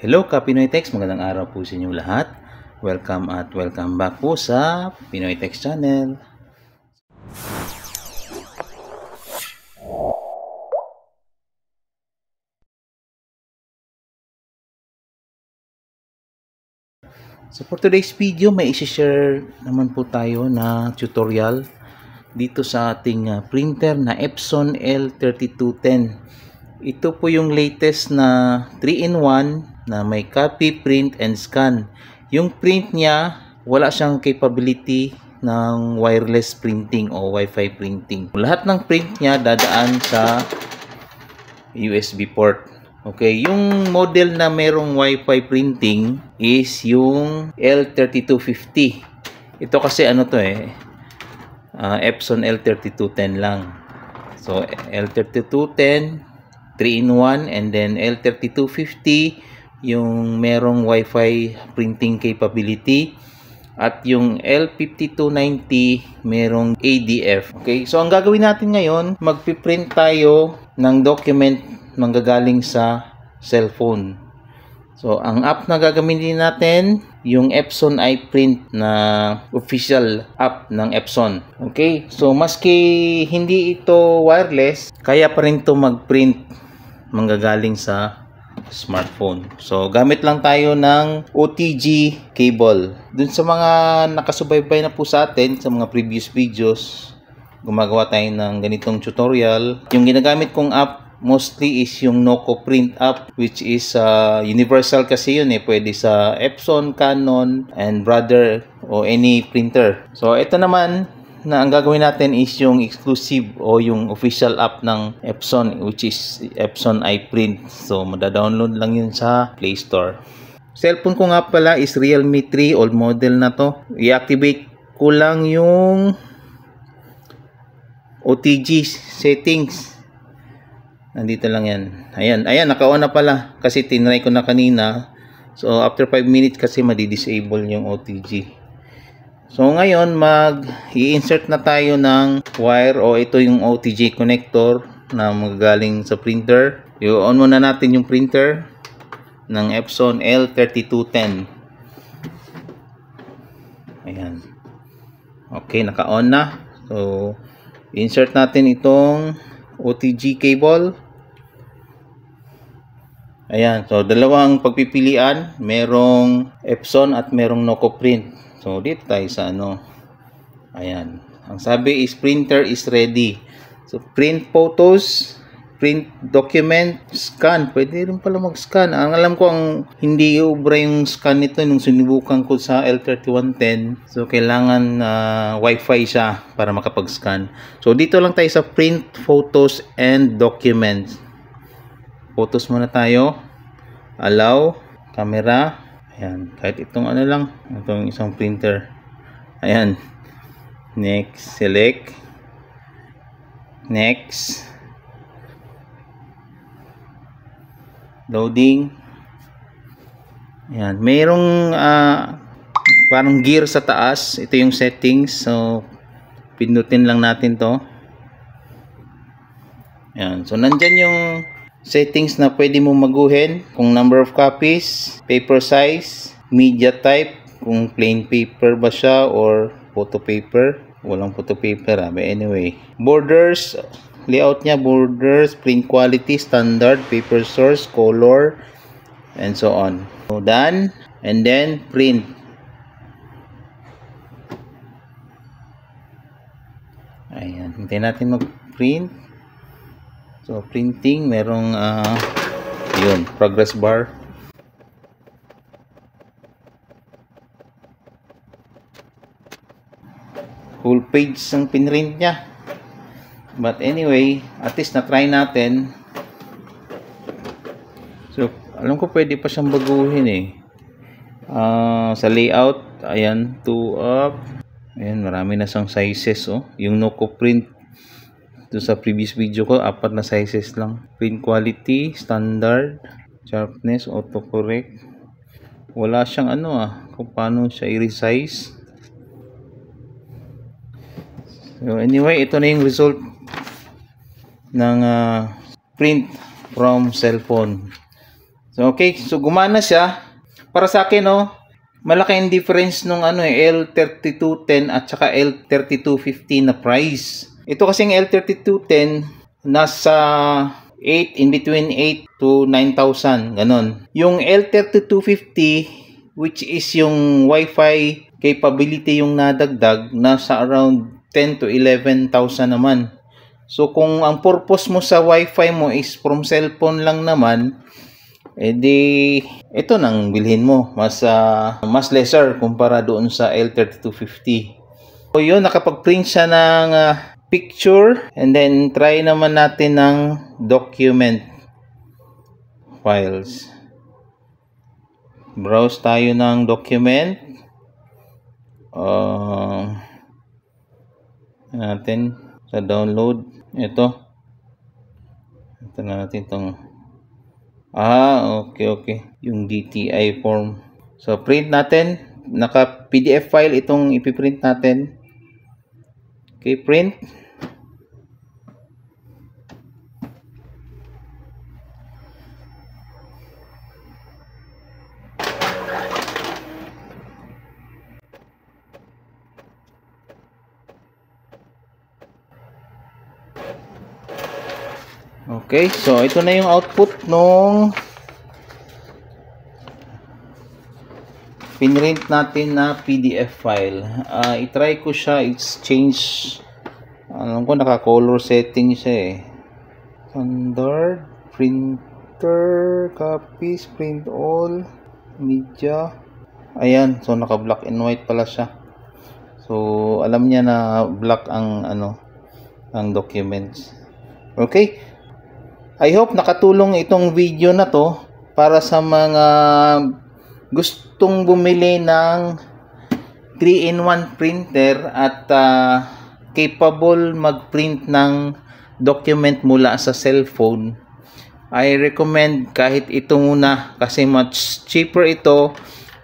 Hello ka-Pinoy Text, magandang araw po sa inyong lahat. Welcome at welcome back po sa Pinoy Text Channel. So for today's video, may isi-share naman po tayo na tutorial dito sa ating printer na Epson L3210. Ito po yung latest na 3-in-1 na may copy, print, and scan. Yung print niya, wala siyang capability ng wireless printing o Wi-Fi printing. Lahat ng print niya dadaan sa USB port. Okay, yung model na merong Wi-Fi printing is yung L3250. Ito kasi ano to Epson L3210 lang. So L3210 3-in-1 and then L3250 yung merong Wi-Fi printing capability at yung L5290 merong ADF. Okay, so ang gagawin natin ngayon, magpiprint tayo ng document manggagaling sa cellphone. So ang app na gagamitin natin, yung Epson iPrint na official app ng Epson. Okay, so maski hindi ito wireless, kaya pa rin ito mag-print manggagaling sa smartphone. So gamit lang tayo ng OTG cable. Dun sa mga nakasubaybay na po sa atin sa mga previous videos, gumagawa tayo ng ganitong tutorial. Yung ginagamit kong app mostly is yung Noco Print app, which is universal kasi yun pwede sa Epson, Canon, and Brother o any printer. So ito naman na ang gagawin natin is yung exclusive o yung official app ng Epson, which is Epson iPrint. So mada-download lang yun sa Play Store. Cellphone ko nga pala is Realme 3, old model na to. I-activate ko lang yung OTG settings. Nandito lang yan. Ayan, naka-on na pala kasi tinry ko na kanina. So after 5 minutes kasi madi-disable yung OTG. So ngayon i-insert na tayo ng wire o ito yung OTG connector na magagaling sa printer. I-on muna natin yung printer ng Epson L3210. Ayan. Okay, naka-on na. So insert natin itong OTG cable. Ayan, so dalawang pagpipilian, merong Epson at merong Noco Print. So dito tayo sa ayan, ang sabi is printer is ready. So print photos, print document, scan. Pwede rin pala mag-scan. Ang alam ko, ang hindi ubra yung scan nito nung sinubukan ko sa L3110. So kailangan Wi-Fi siya para makapag-scan. So dito lang tayo sa print photos and documents. Photos muna tayo. Allow, camera. Ayan, kahit itong lang, itong isang printer. Ayan. Next, select. Next. Loading. Ayan, mayroong parang gear sa taas. Ito yung settings. So pindutin lang natin to. Ayan, so nandyan yung settings na pwede mo maguhin, kung number of copies, paper size, media type, kung plain paper ba siya or photo paper. Walang photo paper but anyway, borders, layout niya, borders, print quality, standard, paper source, color, and so on. So done, and then print. Ayan, hintayin natin mag-print. So printing, merong yun, progress bar. Full page ang pinrint niya. But anyway, at least na-try natin. So alam ko pwede pa siyang baguhin sa layout, ayan, 2 up. Ayan, marami na siyang sizes yung Noco Print. Doon sa previous video ko, 4 na sizes lang. Print quality, standard, sharpness, autocorrect. Wala siyang kung paano siya i-resize. So anyway, ito na yung result ng print from cellphone. So okay, so gumana siya. Para sa akin, no, malaki ang difference nung L3210 at saka L3250 na price. Ito kasing L3210 nasa 8, in between 8 to 9,000, ganon. Yung L3250, which is yung Wi-Fi capability yung nadagdag, nasa around 10 to 11,000 naman. So kung ang purpose mo sa Wi-Fi mo is from cellphone lang naman, edi ito nang bilhin mo, mas lesser kumpara doon sa L3250. So yun, nakapag-print siya ng picture, and then try naman natin ng document files. Browse tayo ng document natin sa download. Ito na natin itong okay, yung DTI form. So print natin, naka PDF file itong ipiprint natin. Okay, print. Okay, so ito na yung output nung pinrint natin na PDF file. I-try ko siya, exchange. Alam ko naka-color setting siya Standard, printer, copies, print all, media. Ayan, so naka-black and white pala siya. So alam niya na black ang ang documents. Okay? I hope nakatulong itong video na to para sa mga gustong bumili ng 3-in-1 printer at capable mag-print ng document mula sa cellphone. I recommend kahit ito muna kasi much cheaper ito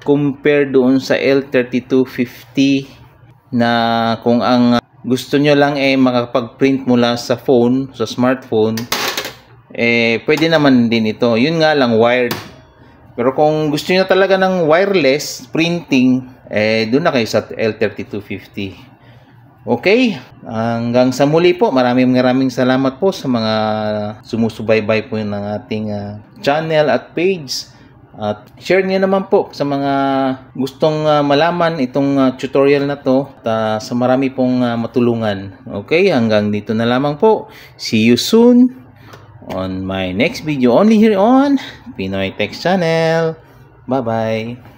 compared doon sa L3250 na kung ang gusto nyo lang makapag-print mula sa phone, sa smartphone, pwede naman din ito. Yun nga lang, wired. Pero kung gusto niyo talaga ng wireless printing, doon na kayo sa L3250. Okay? Hanggang sa muli po, maraming salamat po sa mga sumusubaybay po ng ating channel at page. At share niyo naman po sa mga gustong malaman itong tutorial na to sa marami pong matulungan. Okay? Hanggang dito na lamang po. See you soon on my next video only here on Pinoy Tech Channel. Bye-bye.